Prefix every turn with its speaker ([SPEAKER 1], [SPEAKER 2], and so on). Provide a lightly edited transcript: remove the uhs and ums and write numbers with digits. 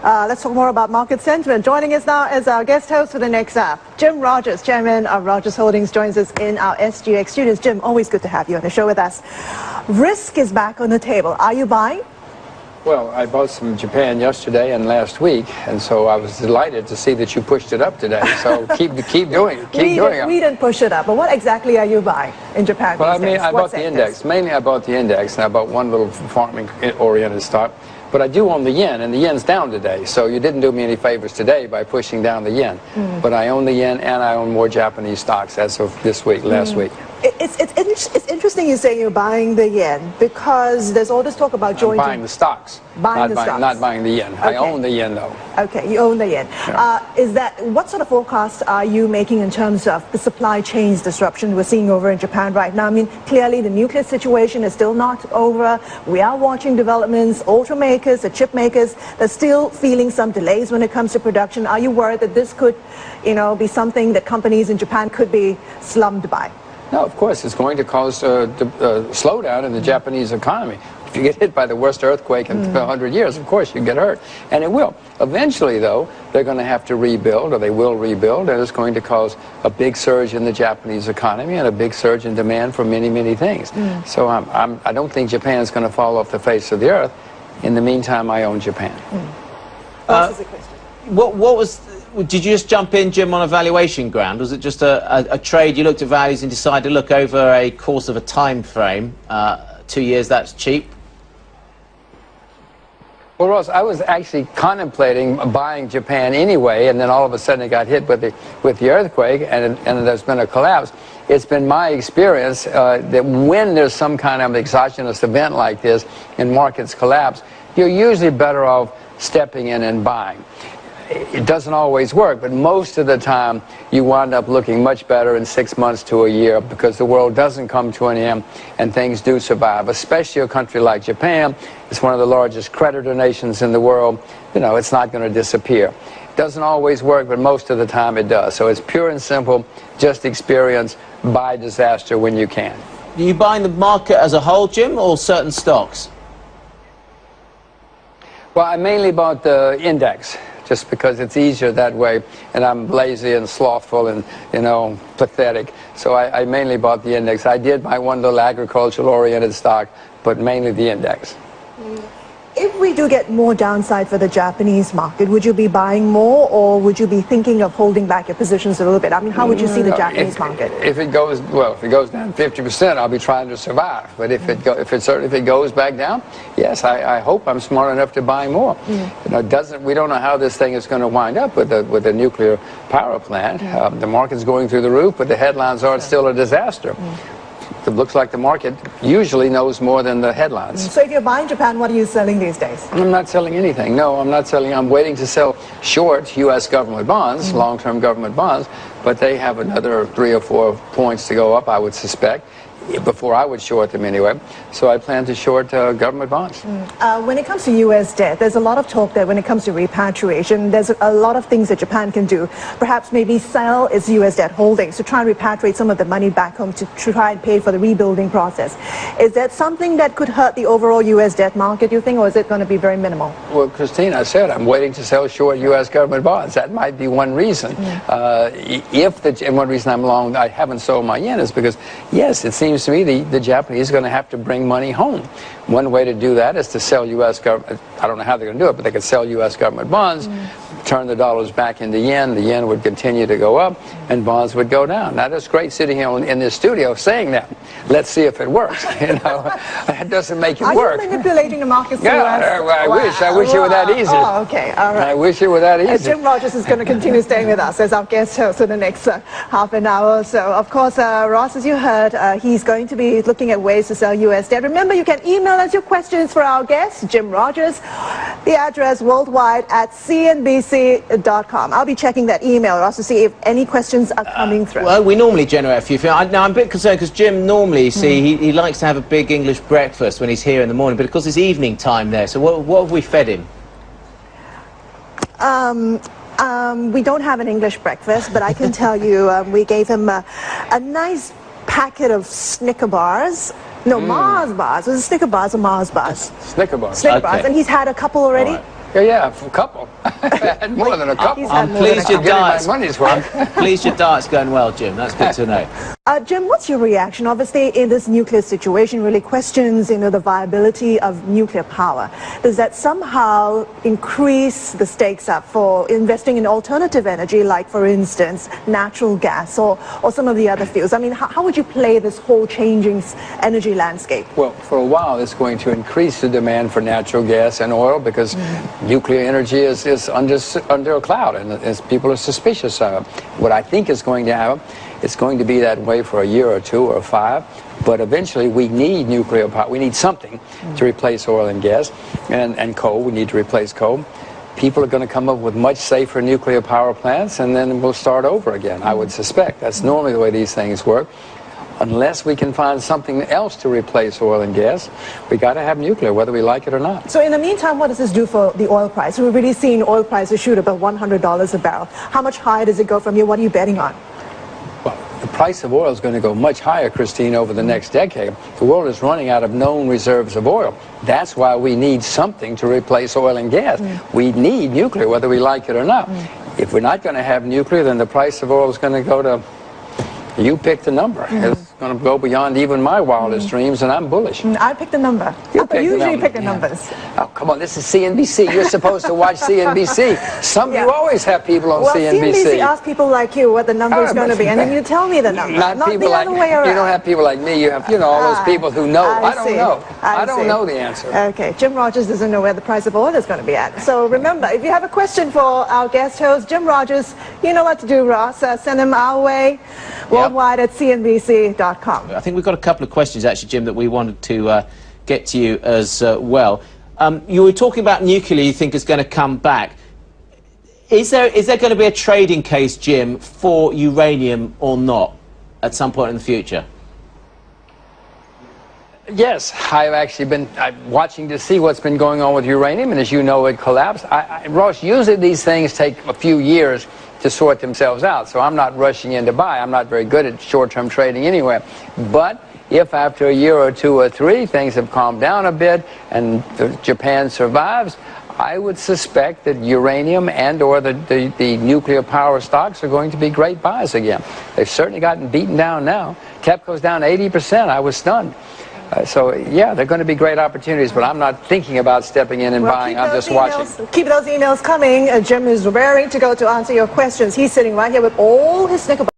[SPEAKER 1] Let's talk more about market sentiment. Joining us now is our guest host for the next hour, Jim Rogers, chairman of Rogers Holdings, joins us in our SGX studios. Jim, always good to have you on the show with us. Risk is back on the table. Are you buying?
[SPEAKER 2] Well, I bought some Japan yesterday and last week, and so I was delighted to see that you pushed it up today. So keep doing it. Keep doing it.
[SPEAKER 1] We didn't push it up, but what exactly are you buying in Japan?
[SPEAKER 2] Well, I mean, I bought the index. Mainly, I bought the index, and I bought one little farming-oriented stock. But I do own the yen, and the yen's down today. So you didn't do me any favors today by pushing down the yen. But I own the yen, and I own more Japanese stocks as of this week, last week.
[SPEAKER 1] It's interesting you say you're buying the yen, because there's all this talk about joining.
[SPEAKER 2] I'm buying the stocks. Not buying the yen. Okay. I own the yen, though.
[SPEAKER 1] Okay, you own the yen. Yeah. What sort of forecasts are you making in terms of the supply chains disruption we're seeing over in Japan right now? I mean, clearly the nuclear situation is still not over. We are watching developments. Automakers, the chip makers, they're still feeling some delays when it comes to production. Are you worried that this could, be something that companies in Japan could be slummed by?
[SPEAKER 2] No, of course, it's going to cause a slowdown in the Japanese economy. If you get hit by the worst earthquake in 100 years, of course, you get hurt. And it will. Eventually, though, they're going to have to rebuild, or they will rebuild, and it's going to cause a big surge in the Japanese economy and a big surge in demand for many, many things. So I don't think Japan's going to fall off the face of the earth. In the meantime, I own Japan.
[SPEAKER 3] Did you just jump in, Jim, on a valuation ground? Was it just a trade, you looked at values and decided to look over a course of a time frame, 2 years, that's cheap?
[SPEAKER 2] Well, Ross, I was actually contemplating buying Japan anyway, and then all of a sudden it got hit with the earthquake, and there's been a collapse. It's been my experience that when there's some kind of exogenous event like this and markets collapse, you're usually better off stepping in and buying. It doesn't always work, but most of the time you wind up looking much better in 6 months to a year, because the world doesn't come to an end and things do survive, especially a country like Japan. It's one of the largest creditor nations in the world. It's not going to disappear. It doesn't always work, but most of the time it does. So it's pure and simple, just experience, buy disaster when you can.
[SPEAKER 3] Are you buying the market as a whole, Jim, or certain stocks?
[SPEAKER 2] Well, I mainly bought the index, just because it's easier that way, and I'm lazy and slothful and, pathetic. So I mainly bought the index. I did buy one little agricultural-oriented stock, but mainly the index.
[SPEAKER 1] If we do get more downside for the Japanese market, would you be buying more, or would you be thinking of holding back your positions a little bit? I mean, how would you see the Japanese market?
[SPEAKER 2] If it goes down 50%, I'll be trying to survive. But if it goes back down, yes, I hope I'm smart enough to buy more. We don't know how this thing is going to wind up with the nuclear power plant. The market's going through the roof, but the headlines are it's still a disaster. It looks like the market usually knows more than the headlines.
[SPEAKER 1] So if you're buying Japan, what are you selling these days?
[SPEAKER 2] I'm not selling anything. No, I'm not selling. I'm waiting to sell short U.S. government bonds, long-term government bonds, but they have another 3 or 4 points to go up, I would suspect, before I would short them anyway. So I plan to short government bonds.
[SPEAKER 1] When it comes to U.S. debt, there's a lot of talk that when it comes to repatriation, there's a lot of things that Japan can do. Perhaps maybe sell its U.S. debt holdings to try and repatriate some of the money back home to try and pay for the rebuilding process. Is that something that could hurt the overall U.S. debt market, you think, or is it going to be very minimal?
[SPEAKER 2] Well, Christine, I said I'm waiting to sell short U.S. government bonds. That might be one reason. And one reason I'm long, I haven't sold my yen is because, yes, it seems to me the Japanese are going to have to bring money home. One way to do that is to sell U.S. government. I don't know how they're going to do it, but they could sell U.S. government bonds, turn the dollars back into yen. The yen would continue to go up, and bonds would go down. Now, that's great sitting here in this studio saying that. Let's see if it works. That doesn't make it work.
[SPEAKER 1] Are you manipulating the markets?
[SPEAKER 2] Yeah, I wish it were that easy.
[SPEAKER 1] Oh, okay, all right.
[SPEAKER 2] I wish it were that easy.
[SPEAKER 1] Jim Rogers is going to continue staying with us as our guest host for the next half an hour or so. Of course, Ross, as you heard, he's going to be looking at ways to sell U.S. debt. Remember, you can email us your questions for our guest, Jim Rogers. The address worldwide at cnbc.com. I'll be checking that email, Ross, to see if any questions are coming through.
[SPEAKER 3] Well, we normally generate a few. Now, I'm a bit concerned because Jim normally, he likes to have a big English breakfast when he's here in the morning, but of course it's evening time there. So what have we fed him?
[SPEAKER 1] We don't have an English breakfast, but I can tell you we gave him a nice packet of Snicker bars. No, Mars bars. Was it Snicker bars or Mars bars?
[SPEAKER 2] Snicker bars.
[SPEAKER 1] Snicker bars. And he's had a couple already.
[SPEAKER 2] Yeah, a couple. I had more than a couple.
[SPEAKER 3] I'm pleased your diet's
[SPEAKER 2] money's worth.
[SPEAKER 3] pleased your diet's going well, Jim. That's good to know.
[SPEAKER 1] Jim, what's your reaction? Obviously, in this nuclear situation, really questions, the viability of nuclear power. Does that somehow increase the stakes up for investing in alternative energy, like, for instance, natural gas or some of the other fuels? I mean, how would you play this whole changing energy landscape?
[SPEAKER 2] Well, for a while, it's going to increase the demand for natural gas and oil because nuclear energy is under a cloud, and people are suspicious of it. What I think is going to happen, it's going to be that way for a year or two or 5, but eventually we need nuclear power. We need something to replace oil and gas and coal. We need to replace coal. People are going to come up with much safer nuclear power plants, and then we'll start over again, I would suspect. That's normally the way these things work. Unless we can find something else to replace oil and gas, we got to have nuclear, whether we like it or not.
[SPEAKER 1] So in the meantime, what does this do for the oil price? We've really seen oil prices shoot above $100 a barrel. How much higher does it go from here? What are you betting on?
[SPEAKER 2] Well, the price of oil is going to go much higher, Christine, over the next decade. The world is running out of known reserves of oil. That's why we need something to replace oil and gas. We need nuclear, whether we like it or not. If we're not going to have nuclear, then the price of oil is going to go to... You picked a number. It's going to go beyond even my wildest dreams, and I'm bullish.
[SPEAKER 1] I picked a number.
[SPEAKER 2] You
[SPEAKER 1] usually pick the numbers.
[SPEAKER 2] Oh, come on, this is CNBC. You're supposed to watch CNBC. You always have people on CNBC.
[SPEAKER 1] CNBC asks people like you what the number is going to be, and then you tell me the number.
[SPEAKER 2] Not
[SPEAKER 1] the
[SPEAKER 2] people
[SPEAKER 1] other way around.
[SPEAKER 2] You don't have people like me. You have, all those people who know. I don't know. I don't know the answer.
[SPEAKER 1] Okay, Jim Rogers doesn't know where the price of oil is going to be at. So remember, if you have a question for our guest host, Jim Rogers, you know what to do, Ross. Send him our way. Worldwide at cnbc.com.
[SPEAKER 3] I think we've got a couple of questions, actually, Jim, that we wanted to get to you as well. You were talking about nuclear, you think is going to come back. Is there going to be a trading case, Jim, for uranium or not at some point in the future?
[SPEAKER 2] Yes, I've actually been watching to see what's been going on with uranium, and as you know, it collapsed. Ross, usually these things take a few years to sort themselves out, so I'm not rushing in to buy. I'm not very good at short-term trading anyway. But if after a year or 2 or 3 things have calmed down a bit and Japan survives, I would suspect that uranium and or the nuclear power stocks are going to be great buys again. They've certainly gotten beaten down now. TEPCO's down 80%. I was stunned. So, yeah, they're going to be great opportunities, but I'm not thinking about stepping in and buying. I'm just watching.
[SPEAKER 1] Keep those emails coming. Jim is raring to go to answer your questions. He's sitting right here with all his snickerbox.